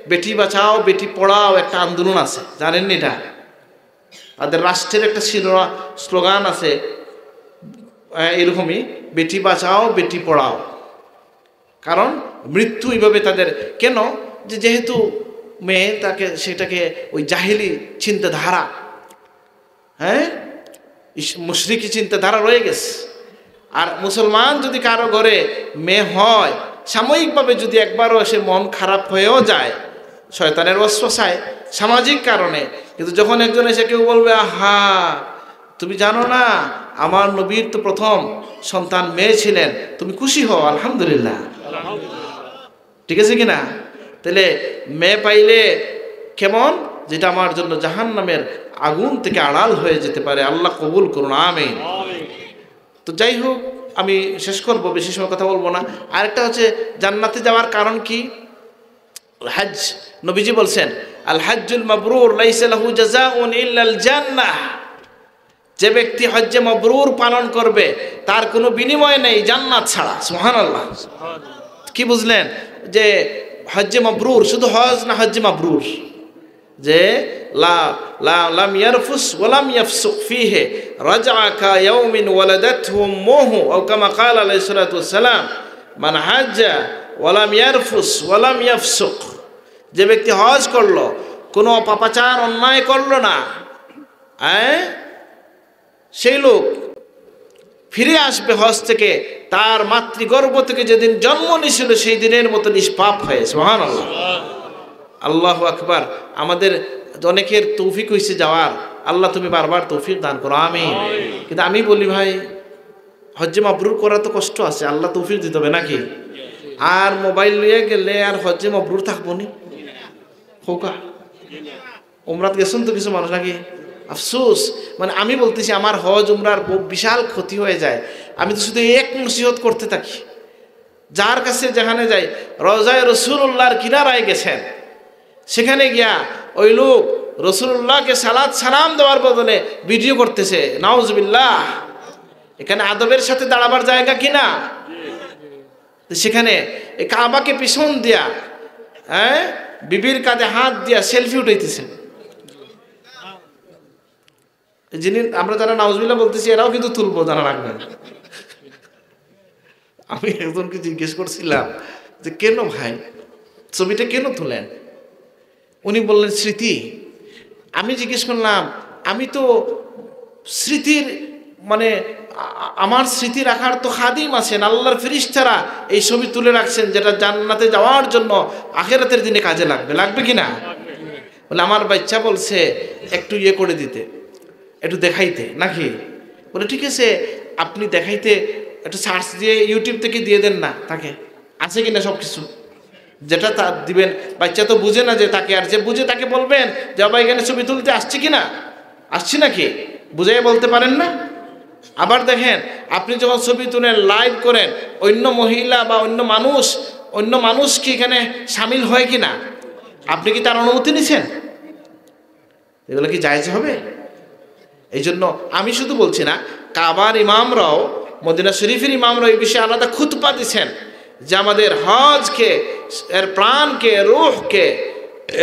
বেটি বাঁচাও বেটি পড়াও একটা আন্দোলন আছে, জানেননি এটা? তাদের রাষ্ট্রের একটা স্লোগান আছে এরকমই, বেটি বাঁচাও বেটি পড়াও। কারণ মৃত্যু এইভাবে তাদের কেন, যেহেতু মেয়ে তাকে সেটাকে ওই জাহিলি চিন্তাধারা, হ্যাঁ মুশরিকি চিন্তাধারা রয়ে গেছে। আর মুসলমান যদি কারো ঘরে মেয়ে হয়, সাময়িকভাবে যদি একবারও সে মন খারাপ হয়েও যায় শয়তানের ওয়াসওয়াসায় সামাজিক কারণে, কিন্তু যখন একজন এসে কেউ বলবে আহা তুমি জানো না আমার নবীর তো প্রথম সন্তান মেয়ে ছিলেন, তুমি খুশি হও আলহামদুলিল্লাহ। ঠিক আছে কিনা? তাহলে মেয়ে পাইলে কেমন, যেটা আমার জন্য জাহান্নামের আগুন থেকে আড়াল হয়ে যেতে পারে। আল্লাহ কবুল করুন, আমিন। তো যাই হোক, আমি শেষ করবো, বেশি সময় কথা বলবো না। আরেকটা হচ্ছে জান্নাতে যাওয়ার কারণ কি? হজ। নবীজি বলছেন আল হজ্জুল মাবরুর লাইসা লাহু জাযাউন ইল্লাল জান্নাহ, যে ব্যক্তি হজ্জে মাবরুর পালন করবে তার কোনো বিনিময় নেই জান্নাত ছাড়া। সুবহানাল্লাহ। কি বুঝলেন? যে হজ্জে মাবরুর শুধু হজ না, হজ্জে মাবরুর যে লাম ইয়ারফুস ওয়ালাম ইয়াফসুক ফিহি রাজআ কা ইয়াউমিন ওয়ালাদাতহু উম্মুহু আও কামা ক্বালা আলাইহিস সালাতু ওয়াস সালাম মান হাজ্জা ওয়ালাম ইয়ারফুস ওয়ালাম ইয়াফসুক, যে ব্যক্তি হজ করলো কোনো পাপাচার অন্যায় করলো না, সেই লোক ফিরে আসবে হজ থেকে তার মাতৃগর্ভ থেকে যেদিন জন্ম নিয়েছিল সেই দিনের মতো নিষ্পাপ হয়ে। সুবহানাল্লাহ। আল্লাহু আকবার। আমাদের অনেকের তৌফিক হয়েছে যাওয়ার, আল্লাহ তুমি বারবার তৌফিক দান করো, আমিন। কিন্তু আমি বলি ভাই হজ্জে মাবরুর করা তো কষ্ট আছে, আল্লাহ তৌফিক দিতে হবে নাকি? আর মোবাইল নিয়ে গেলে আর হজ্জে মাবরুর থাকবো নি? খোকা উমরাত গেছেন তো কিছু মানুষ নাকি? আফসোস, মানে আমি বলতেছি আমার হজ উমরার বিশাল ক্ষতি হয়ে যায়। আমি তো শুধু এক নসিহত করতে থাকি, যার কাছে যেখানে যাই রওজায়ে রাসূলুল্লাহর কিনারায় গেছেন, সেখানে গিয়া ওই লোক রাসূলুল্লাহকে সালাত সালাম দেওয়ার বদলে ভিডিও করতেছে, নাউজুবিল্লাহ। এখানে আদবের সাথে দাঁড়াবার জায়গা কিনা? সেখানে এই কাবাকে পিছন দিয়া বিবির কাঁধে হাত দিয়া সেলফি উঠাইতেছে। যিনি আমরা যারা নাউজুবিল্লাহ বলতেছি এরাও কিন্তু তুলবো, জানা রাখবেন। আমি একজনকে জিজ্ঞেস করছিলাম যে কেন ভাই ছবিটা কেন তুলেন? উনি বললেন স্মৃতি। আমি জিজ্ঞেস করলাম আমি তো স্মৃতির মানে আমার স্মৃতি রাখার তো খাদিম আছেন, আল্লাহর ফেরেশতারা এই ছবি তুলে রাখছেন যেটা জান্নাতে যাওয়ার জন্য আখিরাতের দিনে কাজে লাগবে, লাগবে কিনা? বলে আমার বাচ্চা বলছে একটু ইয়ে করে দিতে, একটু দেখাইতে নাকি? বলে ঠিক আছে আপনি দেখাইতে একটু সার্চ দিয়ে ইউটিউব থেকে দিয়ে দেন না, তাকে আছে কিনা সব কিছু। যেটা তা দিবেন। বাচ্চা তো বুঝে না যে তাকে, আর যে বুঝে তাকে বলবেন যে বাবা এখানে ছবি তুলতে আসছি কি না, আসছি নাকি, বুঝাই বলতে পারেন না। আবার দেখেন আপনি যখন ছবি তুলেন লাইভ করেন, অন্য মহিলা বা অন্য মানুষ কি এখানে সামিল হয় কি না, আপনি কি তার অনুমতি নিছেন? এগুলো কি জায়েজ হবে? এই জন্য আমি শুধু বলছি না, কাবার ইমামরাও, মদিনা শরীফের ইমামরাও এই বিষয়ে আলাদা খুতবা দিচ্ছেন যে আমাদের হজকে, এর প্রাণকে, রূহকে,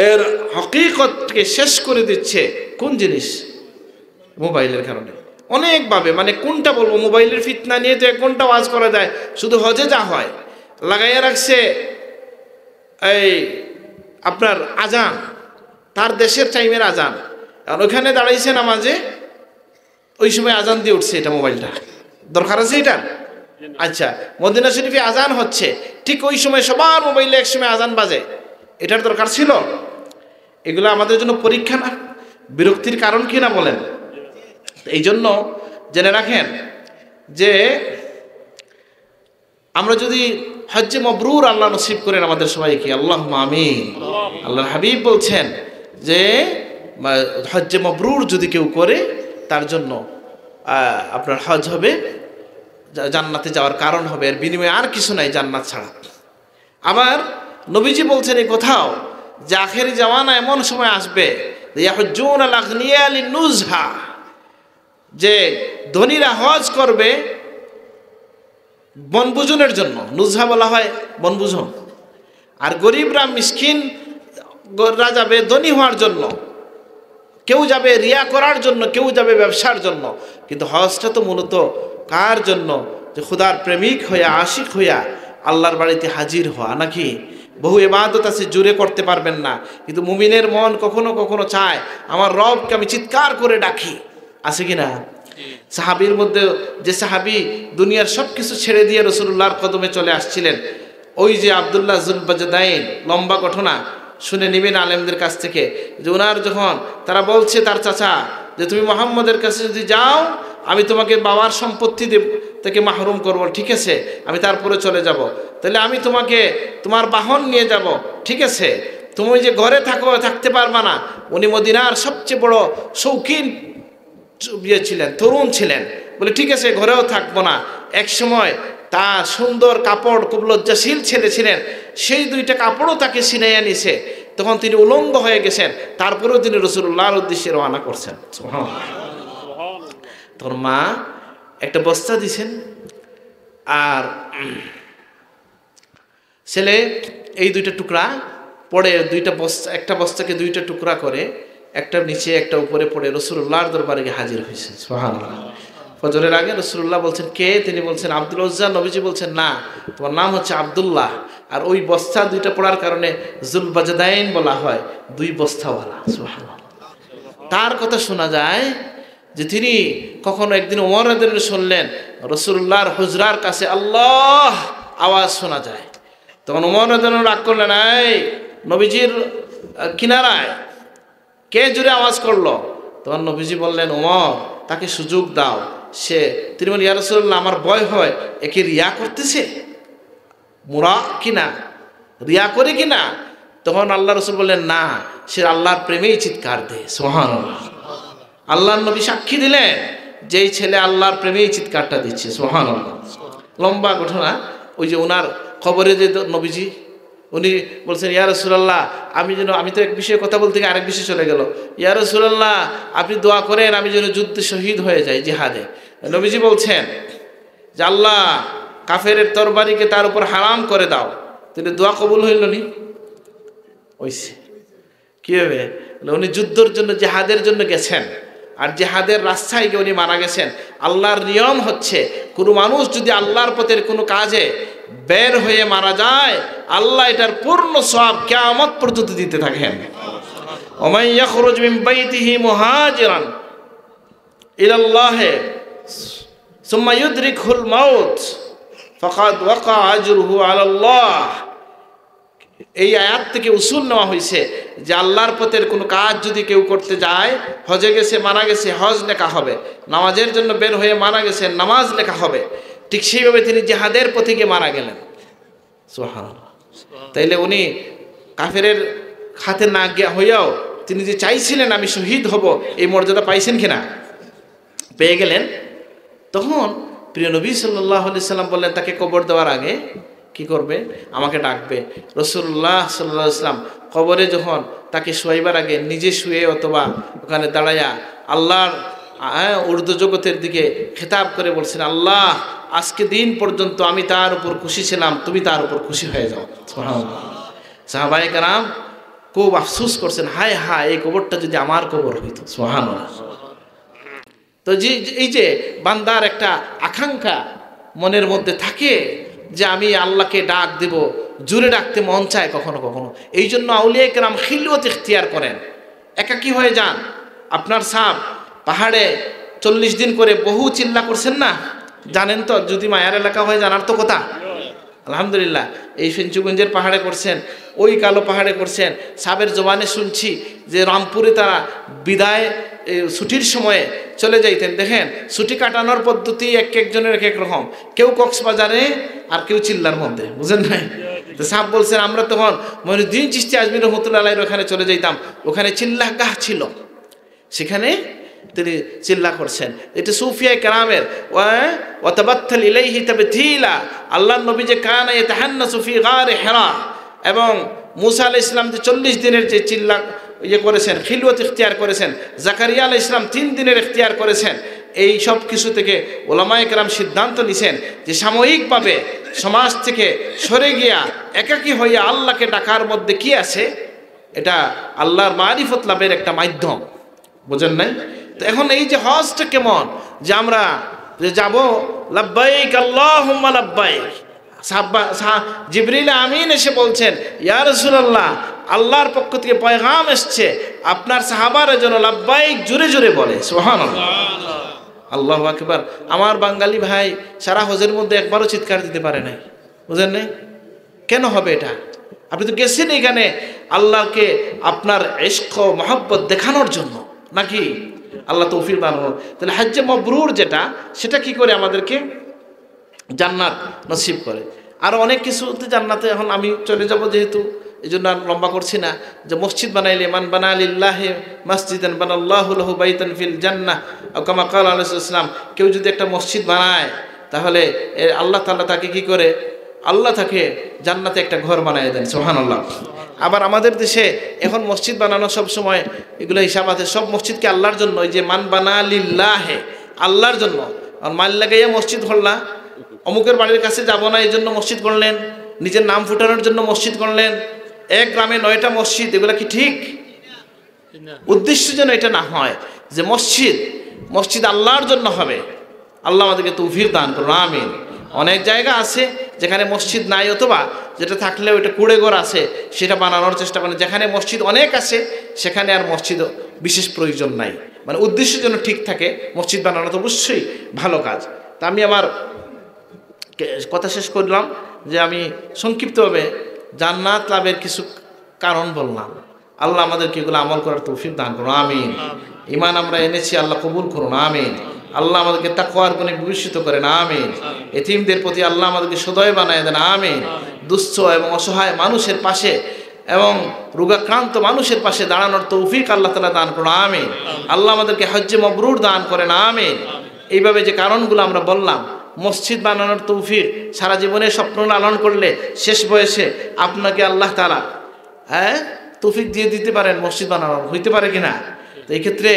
এর হকিকতকে শেষ করে দিচ্ছে কোন জিনিস? মোবাইলের কারণে। অনেকভাবে, মানে কোনটা বলবো, মোবাইলের ফিতনা নিয়ে তো 1 ঘন্টা ওয়াজ করা যায়। শুধু হজে যা হয় লাগাইয়া রাখছে এই আপনার আজান, তার দেশের টাইমের আজান, আর ওখানে দাঁড়াইছে নামাজে, ওই সময় আজান দিয়ে উঠছে। এটা মোবাইলটা দরকার আছে এটা? আচ্ছা, মদিনা শরীফে আজান হচ্ছে, ঠিক ওই সময় সবার মোবাইলে একসময় আজান বাজে, এটার দরকার ছিল? এগুলো আমাদের জন্য পরীক্ষা না, বিরক্তির কারণ কি না বলেন? এই জন্য জেনে রাখেন যে আমরা যদি হজ্জে মবরুর আল্লাহ নসিব করেন আমাদের সবাইকে, আল্লাহুম্মা আমিন। আল্লাহর হাবিব বলছেন যে হজ্জে মবরুর যদি কেউ করে তার জন্য আপনার হজ হবে, জান্নাতে যাওয়ার কারণ হবে, এর বিনিময়ে আর কিছু নাই জান্নাত ছাড়া। আবার নবীজি বলছেন এই কোথাও যে আখেরি জামানা এমন সময় আসবে ইয়াহুজ্জুনাল আগনিয়া লিনুজহা, যে ধনীরা হজ করবে বনভোজনের জন্য, নুজহা বলা হয় বনভোজন, আর গরিবরা মিসকিনরা যাবে ধনী হওয়ার জন্য। কেউ যাবে রিয়া করার জন্য, কেউ যাবে ব্যবসার জন্য। কিন্তু হজটা তো মূলত কার জন্য? যে খুদার প্রেমিক হইয়া, আশিক হইয়া আল্লাহর বাড়িতে হাজির হওয়া, নাকি? বহু ইবাদত আছে জুড়ে করতে পারবেন না, কিন্তু মুমিনের মন কখনো কখনো চায় আমার রবকে আমি চিৎকার করে ডাকি, আছে কি না? সাহাবীর মধ্যে যে সাহাবী দুনিয়ার সব কিছু ছেড়ে দিয়ে রাসূলুল্লাহর কদমে চলে আসছিলেন, ওই যে আব্দুল্লাহ যুলবাজদাইন, লম্বা ঘটনা শুনে নেবেন আলেমদের কাছ থেকে, যে ওনার যখন তারা বলছে তার চাচা যে তুমি মুহাম্মদের কাছে যদি যাও আমি তোমাকে বাবার সম্পত্তি থেকে মাহরুম করব, ঠিক আছে, আমি তারপরে চলে যাব, তাহলে আমি তোমাকে তোমার বাহন নিয়ে যাব, ঠিক আছে, তুমি যে ঘরে থাকতে পারবা না। উনি মদিনার সবচেয়ে বড় শৌখিন ছিলেন, তরুণ ছিলেন, বলে ঠিক আছে ঘরেও থাকবো না। এক সময় তার সুন্দর কাপড়, খুব লজ্জাশীল ছেলে ছিলেন, সেই 2টা কাপড়ও তাকে ছিনাইয়া নিছে, তখন তিনি উলঙ্গ হয়ে গেছেন, তারপরেও তিনি রাসূলুল্লাহর উদ্দেশ্যে রওনা করছেন। তখন মা একটা বস্তা দিছেন, আর ছেলে এই 2টা টুকরা পড়ে, 2টা বস্তা, একটা বস্তাকে 2টা টুকরা করে, একটা নিচে একটা উপরে পড়ে রাসূলুল্লাহর দরবারে গিয়ে হাজির হয়েছে। সুবহানাল্লাহ। ফজরের আগে রাসূলুল্লাহ বলছেন কে? তিনি বলছেন আব্দুল উজ্জা। নবীজি বলছেন না, তোমার নাম হচ্ছে আব্দুল্লাহ। আর ওই বস্তা 2টা পড়ার কারণে যুলবাজদাইন বলা হয়, 2 বস্তাওয়ালা। সুবহানাল্লাহ। তার কথা শোনা যায় যে তিনি কখনো একদিন ওমর রাদিয়াল্লাহু শুনলেন রাসূলুল্লাহর হুজরার কাছে আল্লাহ আওয়াজ শোনা যায়। তখন ওমর রাদিয়াল্লাহু রাগ করলেন, এই নবীজির কিনারায় কে জুড়ে আওয়াজ করলো? তখন নবীজি বললেন, ওমর তাকে সুযোগ দাও। তিনি বলেন, ইয়া রাসূলুল্লাহ আমার ভয় হয়, একে রিয়া করতেছে, মুরা কিনা, রিয়া করে কিনা? তখন আল্লাহ রাসূল বললেন, না, সে আল্লাহর প্রেমেই চিৎকার দেয়। সুবহানাল্লাহ। আল্লাহর নবী সাক্ষী দিলেন যে এই ছেলে আল্লাহর প্রেমেই চিৎকারটা দিচ্ছে। সুবহানাল্লাহ। লম্বা ঘটনা। ওই যে ওনার খবরে যে নবীজি উনি বলছেন, ইয়া রাসূলুল্লাহ আমি তো এক বিষয়ে কথা বলতে গিয়ে আরেক বিষয়ে চলে গেল, ইয়া রাসূলুল্লাহ আপনি দোয়া করেন আমি যেন যুদ্ধে শহীদ হয়ে যাই, জিহাদে। নবীজি বলছেন যে আল্লাহ কাফেরের তরবারিকে তার উপর হারাম করে দাও। তিনি দোয়া কবুল হইল নি? ওইছে কি হবে? উনি যুদ্ধের জন্য, জিহাদের জন্য গেছেন, আর জিহাদের রাস্তায় গিয়ে উনি মারা গেছেন। আল্লাহর নিয়ম হচ্ছে কোনো মানুষ যদি আল্লাহর পথের কোনো কাজে বের হয়ে মারা যায়, আল্লাহ এটার পূর্ণ সওয়াব কিয়ামত পর্যন্ত দিতে থাকেন। ওমান ইয়াখরুজ মিন বাইতিহি মুহাজিরান ইলাল্লাহ সুম্মা ইউদরিকুল মাউত ফাকাদ ওয়াকা আজরুহু আলাল্লাহ। এই আয়াত থেকে উসুল নেওয়া হয়েছে যে আল্লাহর পথের কোনো কাজ যদি কেউ করতে যায়, হজে গেছে মারা গেছে, হজ লেখা হবে, নামাজের জন্য বের হয়ে মারা গেছে, নামাজ লেখা হবে। ঠিক সেইভাবে তিনি জিহাদের পথে গিয়ে মারা গেলেন। সুবহানাল্লাহ। তাইলে উনি কাফেরের হাতে না গিয়া হইয়াও তিনি যে চাইছিলেন আমি শহীদ হব, এই মর্যাদা পাইছেন কিনা? পেয়ে গেলেন। তখন প্রিয় নবী সাল্লাল্লাহু আলাইহি সাল্লাম বললেন তাকে কবর দেওয়ার আগে কি করবে? আমাকে ডাকবে। রাসূলুল্লাহ সাল্লাল্লাহু আলাইহি সাল্লাম কবরে যখন তাকে শোয়াইবার আগে নিজে শুয়ে অথবা ওখানে দাঁড়াইয়া আল্লাহর উর্দু জগতের দিকে খেতাব করে বলছেন, আল্লাহ আজকে দিন পর্যন্ত আমি তার উপর খুশি ছিলাম, তুমি তার উপর খুশি হয়ে যাও। সুবহানাল্লাহ। সাহাবায়ে কেরাম খুব আফসোস করছেন, হায় হায় এই কবরটা যদি আমার কবর হইতো। সুবহানাল্লাহ। তো এই যে বান্দার একটা আকাঙ্ক্ষা মনের মধ্যে থাকে যে আমি আল্লাহকে ডাক দেব, জোরে ডাকতে মন চায় কখনো কখনো। এই জন্য আউলিয়া কেরাম খিলওয়াত ইখতিয়ার করেন, একাকী হয়ে যান। আপনার সাহেব পাহাড়ে 40 দিন করে বহু চিল্লা করছেন না, জানেন তো? যদি মায়ার এলাকা হয়ে জানার তো কথা। আলহামদুলিল্লাহ এই ফেঞ্চুগঞ্জের পাহাড়ে করছেন, ওই কালো পাহাড়ে করছেন। সাবের জবানে শুনছি যে রামপুরে তারা বিদায় ছুটির সময়ে চলে যাইতেন। দেখেন ছুটি কাটানোর পদ্ধতি এক একজনের এক এক রকম, কেউ কক্সবাজারে আর কেউ চিল্লার মধ্যে, বুঝেন নাই? তো সাহেব বলছেন আমরা তখন মঈনুদ্দিন চিশতি আজমির রহমতুল্লাহ আলাইহির ওখানে চলে যাইতাম, ওখানে চিল্লাহ গাহ ছিল, সেখানে তিনি চিল্লা করছেন। এটা সুফিয়া কেরামের ওয়াতাবাত্তাল ইলাইহি তাবতিলা। আল্লাহর নবী যে কানা ইয়াতাহান্নাসু ফি গারে হিরা, এবং মুসা আলাইহিস সালাম যে 40 দিনের যে চিল্লা করেছেন, খিলওয়াত ইখতিয়ার করেছেন, জাকারিয়া আলাইহিস সালাম 3 দিনের ইখতিয়ার করেছেন। এই সব কিছু থেকে ওলামায়ে কেরাম সিদ্ধান্ত নিছেন যে সাময়িকভাবে সমাজ থেকে সরে গিয়া একাকী হইয়া আল্লাহকে ডাকার মধ্যে কি আছে? এটা আল্লাহর মারিফত লাভের একটা মাধ্যম, বুঝেন নাই? তো এখন এই যে হজটা কেমন, যে আমরা যে যাব লাব্বাইক আল্লাহুম্মা লাব্বাইক, জিবরিল আমিন এসে বলছেন ইয়া রাসূলুল্লাহ আল্লাহর পক্ষ থেকে পয়গাম এসছে, আপনার সাহাবারা যেন লাব্বাইক জোরে জোরে বলে। সুবহানাল্লাহ, আল্লাহু আকবার। আমার বাঙালি ভাই সারা হজের মধ্যে একবারও চিৎকার দিতে পারে নাই, বুঝেন নাই? কেন হবে এটা? আপনি তো গেছেন এখানে আল্লাহকে আপনার ইশক ও মহব্বত দেখানোর জন্য, নাকি? আল্লাহ তৌফিক দান করুন। তাহলে হজ্জে মাবরুর যেটা, সেটা কি করে আমাদেরকে জান্নাত নসিব করে। আর অনেক কিছুতে জান্নাতে এখন আমি চলে যাব, যেহেতু এই জন্য আর লম্বা করছি না। যে মসজিদ বানাইলে মান বানা লিল্লাহি মসজিদান বানাল্লাহু লাহু বাইতান ফিল জান্নাহ আও কামা ক্বালা আলাইহিস সালাম, কেউ যদি একটা মসজিদ বানায় তাহলে আল্লাহ তাআলা তাকে কি করে? আল্লাহ তাকে জান্নাতে একটা ঘর বানায় দেন। সুবহানাল্লাহ। আবার আমাদের দেশে এখন মসজিদ বানানো সব সময় এগুলো হিসাব আছে, সব মসজিদকে আল্লাহর জন্য, ওই যে মান বানা লিল্লাহে, আল্লাহর জন্য। আর মাল লাগাইয়া মসজিদ করলা, অমুকের বাড়ির কাছে যাব না এই জন্য মসজিদ করলেন, নিজের নাম ফুটানোর জন্য মসজিদ করলেন, এক গ্রামে 9টা মসজিদ, এগুলা কি ঠিক? উদ্দেশ্য যেন এটা না হয় যে মসজিদ আল্লাহর জন্য হবে। আল্লাহ আমাদেরকে তৌফিক দান করুন, আমিন। অনেক জায়গা আছে যেখানে মসজিদ নাই, অথবা যেটা থাকলেও এটা কুড়েঘর আছে, সেটা বানানোর চেষ্টা করেন। যেখানে মসজিদ অনেক আছে সেখানে আর মসজিদ বিশেষ প্রয়োজন নাই, মানে উদ্দেশ্য যেন ঠিক থাকে। মসজিদ বানানো তো অবশ্যই ভালো কাজ। তা আমি আমার কথা শেষ করলাম যে আমি সংক্ষিপ্তভাবে জান্নাত লাভের কিছু কারণ বললাম। আল্লাহ আমাদেরকে এগুলো আমল করার তৌফিক দান করুন, আমিন। ঈমান আমরা এনেছি, আল্লাহ কবুল করুন, আমিন। আল্লাহ আমাদেরকে তাকওয়ার গুণে বিভূষিত করেন, আমিন। এতিমদের প্রতি আল্লাহ আমাদেরকে সদয় বানায় দেন, আমিন। দুস্থ এবং অসহায় মানুষের পাশে এবং রোগাক্রান্ত মানুষের পাশে দাঁড়ানোর তৌফিক আল্লাহ তাআলা দান করুন, আমিন। আল্লাহ আমাদেরকে হজ্জে মাবরুর দান করেন, আমিন। এইভাবে যে কারণগুলো আমরা বললাম, মসজিদ বানানোর তৌফিক, সারা জীবনে স্বপ্ন লালন করলে শেষ বয়সে আপনাকে আল্লাহ তাআলা তৌফিক দিয়ে দিতে পারেন মসজিদ বানানোর, হইতে পারে কিনা? তো এই ক্ষেত্রে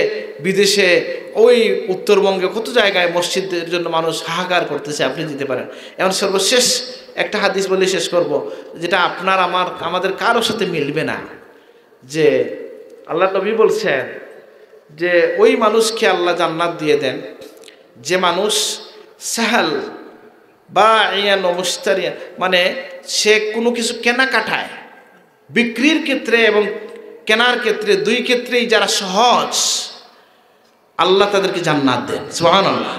বিদেশে ওই উত্তরবঙ্গে কত জায়গায় মসজিদের জন্য মানুষ হাহাকার করতেছে, আপনি দিতে পারেন। এখন সর্বশেষ একটা হাদিস বলে শেষ করব, যেটা আপনার আমাদের কারোর সাথে মিলবে না। যে আল্লাহ নবী বলছেন যে ওই মানুষকে আল্লাহ জান্নাত দিয়ে দেন যে মানুষ সাহাল বা ইয়ান মুশতারিয়া, মানে সে কোনো কিছু কেনাকাটায়, বিক্রির ক্ষেত্রে এবং কেনার ক্ষেত্রে, দুই ক্ষেত্রেই যারা সহজ, আল্লাহ তাদেরকে জান্নাত দেন। সুবহানাল্লাহ।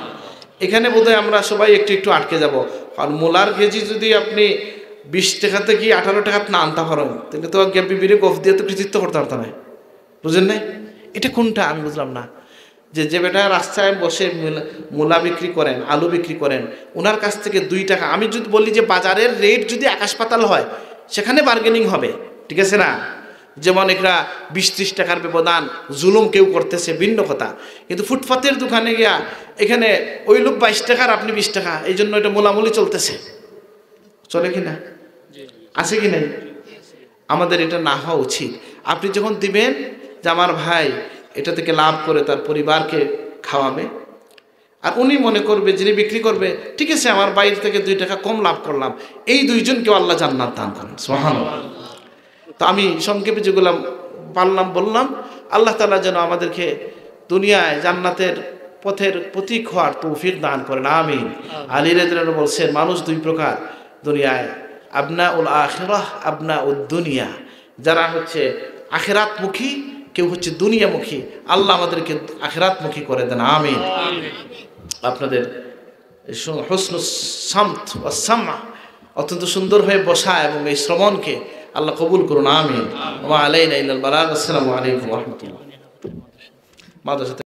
এখানে বোধহয় আমরা সবাই একটু একটু আটকে যাব। আর মূলার কেজি যদি আপনি 20 টাকা থেকে 18 টাকা না আনতে পারেন, তাহলে তো বিবিরে গফ দিয়ে তো কৃতিত্ব করতে পারতাম না, বুঝলেন না? এটা কোনটা আমি বুঝলাম না। যে বেটা রাস্তায় বসে মূলা বিক্রি করেন, আলু বিক্রি করেন, ওনার কাছ থেকে 2 টাকা, আমি যদি বলি যে বাজারের রেট যদি আকাশ পাতাল হয়, সেখানে বার্গেনিং হবে, ঠিক আছে না? যেমন এরা 20-30 টাকার ব্যবধান জুলুম কেউ করতেছে ভিন্ন কথা, কিন্তু ফুটপাতের দোকানে গিয়া এখানে ওই লোক 22 টাকার আপনি 20 টাকা, এই জন্য এটা মোলামুলি চলতেছে, চলে কি না? আছে কি নাই? আমাদের এটা না হওয়া উচিত। আপনি যখন দিবেন যে আমার ভাই এটা থেকে লাভ করে তার পরিবারকে খাওয়াবে, আর উনি মনে করবে, যিনি বিক্রি করবে, ঠিক আছে আমার বাইরে থেকে 2 টাকা কম লাভ করলাম, এই দুইজনকেও আল্লাহ জান্নাত দান করেন, সুবহানাল্লাহ। তো আমি সংক্ষেপে যেগুলো পারলাম বললাম, আল্লাহ তাআলা যেন আমাদেরকে দুনিয়ায় জান্নাতের পথের প্রতীক হওয়ার তৌফিক দান করেন, আমিন। আলী রাদিয়াল্লাহু আনহু বলছেন মানুষ দুই প্রকার দুনিয়ায়, আবনাউল আখিরাহ আবনাউদ দুনিয়া, যারা হচ্ছে আখিরাতমুখী, কেউ হচ্ছে দুনিয়ামুখী। আল্লাহ আমাদেরকে আখিরাতমুখী করে দেন, আমিন। আপনাদের হুসনুস সামত ওয়া সামা, অত্যন্ত সুন্দর হয়ে বসা এবং এই শ্রবণকে আল্লাহ কবুল করুন, আমিন। ওয়া আলাইনা ইল্লাল বালাগ। আসসালামু আলাইকুম ওয়া রাহমাতুল্লাহ।